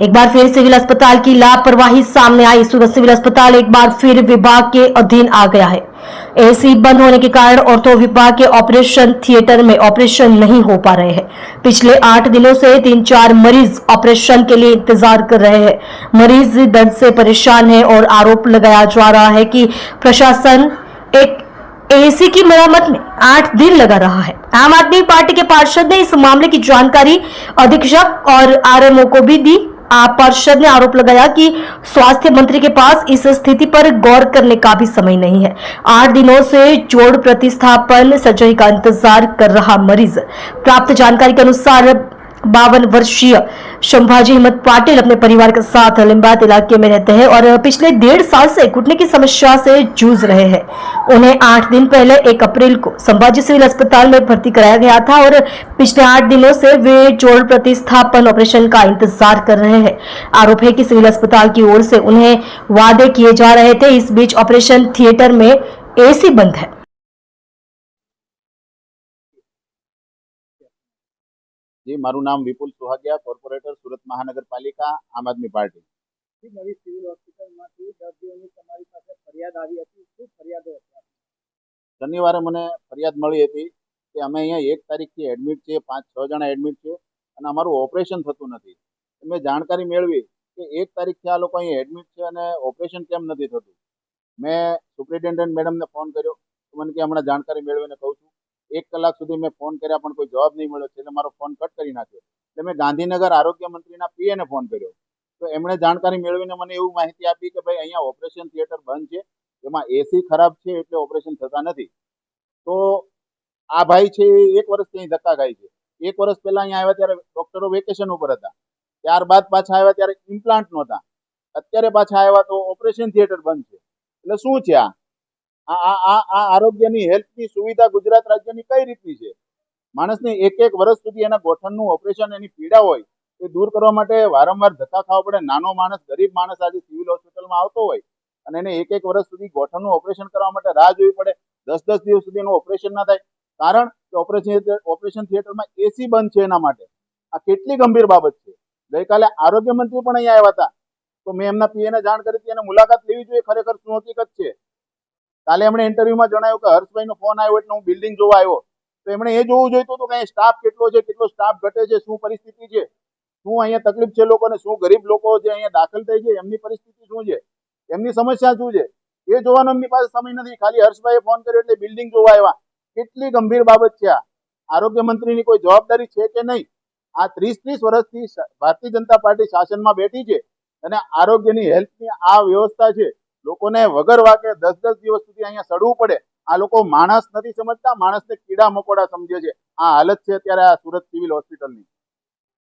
एक बार फिर सिविल अस्पताल की लापरवाही सामने आई। सूरत सिविल अस्पताल एक बार फिर विभाग के अधीन आ गया है। एसी बंद होने के कारण ऑर्थो विभाग के ऑपरेशन थिएटर में ऑपरेशन नहीं हो पा रहे हैं। पिछले 8 दिनों से 3-4 मरीज ऑपरेशन के लिए इंतजार कर रहे हैं। मरीज दर्द से परेशान है और आरोप लगाया जा रहा है कि प्रशासन एक एसी की मरम्मत में 8 दिन लगा रहा है। आम आदमी पार्टी के पार्षद ने इस मामले की जानकारी अधीक्षक और आरएमओ को भी दी। पार्षद ने आरोप लगाया कि स्वास्थ्य मंत्री के पास इस स्थिति पर गौर करने का भी समय नहीं है। 8 दिनों से जोड़ प्रतिस्थापन सर्जरी का इंतजार कर रहा मरीज। प्राप्त जानकारी के अनुसार 52 वर्षीय संभाजी हिम्मत पाटिल अपने परिवार के साथ लिंबायत इलाके में रहते हैं और पिछले 1.5 साल से घुटने की समस्या से जूझ रहे हैं। उन्हें 8 दिन पहले 1 अप्रैल को संभाजी सिविल अस्पताल में भर्ती कराया गया था और पिछले 8 दिनों से वे जोड़ प्रतिस्थापन ऑपरेशन का इंतजार कर रहे हैं। आरोप है कि सिविल अस्पताल की ओर से उन्हें वादे किए जा रहे थे। इस बीच ऑपरेशन थिएटर में एसी बंद है। जी, मारू नाम विपुल सुहागिया, कोर्पोरेटर सूरत महानगरपालिका, आम आदमी पार्टी। नवी सिविल હોસ્પિટલમાંથી દર્દીઓની તમારી પાસે ફરિયાદ આવી હતી, શું ફરિયાદો હતી? શનિવારે મને ફરિયાદ મળી હતી કે અમે અહીંયા 1 તારીખથી એડમિટ છીએ, 5-6 જણા એડમિટ છે અને અમારું ઓપરેશન થતું નથી. મેં જાણકારી મેળવી કે 1 તારીખથી આ લોકો અહીંયા એડમિટ છે અને ઓપરેશન કેમ નથી થતું. મેં સુપ્રિન્ટેન્ડન્ટ મેડમને ફોન કર્યો તો મને કે હમણાં જાણકારી મેળવીને કહું છું. 1 કલાક સુધી મેં ફોન કર્યા પણ કોઈ જવાબ નહીં મળ્યો, એટલે મારો ફોન કટ કરી નાખ્યો. એટલે મેં ગાંધીનગર આરોગ્ય મંત્રીના પીએને ફોન કર્યો તો એમણે જાણકારી મેળવીને મને એવું માહિતી આપી કે ભાઈ અહીંયા ઓપરેશન થિયેટર બંધ છે, એમાં એસી ખરાબ છે એટલે ઓપરેશન થતા નથી. તો આ ભાઈ છે એ 1 વર્ષથી અહીં ધક્કા ખાય છે. 1 વર્ષ પહેલા અહીંયા આવ્યા ત્યારે ડોક્ટરો વેકેશન ઉપર હતા, ત્યારબાદ પાછા આવ્યા ત્યારે ઇમ્પ્લાન્ટ નહોતા, અત્યારે પાછા આવ્યા તો ઓપરેશન થિયેટર બંધ છે. એટલે શું છે આ આરોગ્યની હેલ્થની સુવિધા ગુજરાત રાજ્યની કઈ રીતની છે? માણસને 1 વર્ષ સુધી એના ગોઠણનું ઓપરેશન, એની પીડા હોય એ દૂર કરવા માટે વારંવાર ધક્કા ખાવા પડે. નાનો માણસ, ગરીબ માણસ આજે સિવિલ હોસ્પિટલમાં આવતો હોય અને એને 1 વર્ષ સુધી ગોઠણનું ઓપરેશન કરવા માટે રાહ જોવી પડે. 10-10 દિવસ સુધી એનું ઓપરેશન ના થાય, કારણ કે ઓપરેશન થિયેટરમાં એસી બંધ છે. એના માટે આ કેટલી ગંભીર બાબત છે. ગઈકાલે આરોગ્ય મંત્રી પણ અહીંયા આવ્યા હતા તો મેં એમના પીએને જાણ કરી હતી, એને મુલાકાત લેવી જોઈએ ખરેખર શું હકીકત છે. કાલે એમણે ઇન્ટરવ્યુમાં જણાવ્યું કે હર્ષભાઈનો ફોન આવ્યો એટલે હું બિલ્ડિંગ જોવા આવ્યો. તો એમણે એ જોવું જોઈતું હતું કે અહીં સ્ટાફ કેટલો છે, કેટલો સ્ટાફ ઘટે છે, શું પરિસ્થિતિ છે, શું અહીંયા તકલીફ છે લોકોને, શું ગરીબ લોકો જે અહીંયા દાખલ થઈ છે એમની પરિસ્થિતિ શું છે, એમની સમસ્યા શું છે, એ જોવાનો એમની પાસે સમય નથી. ખાલી હર્ષભાઈએ ફોન કર્યો એટલે બિલ્ડિંગ જોવા આવ્યા. કેટલી ગંભીર બાબત છે આ. આરોગ્ય મંત્રીની કોઈ જવાબદારી છે કે નહીં? આ 30 વર્ષથી ભારતીય જનતા પાર્ટી શાસનમાં બેઠી છે અને આરોગ્યની હેલ્થની આ વ્યવસ્થા છે. લોકોને વગર વાકે 10-10 દિવસ સુધી અહીંયા સડવું પડે. આ લોકો માણસ નથી સમજતા, માણસને કીડા મકોડા સમજે છે. આ હાલત છે અત્યારે આ સુરત સિવિલ હોસ્પિટલની.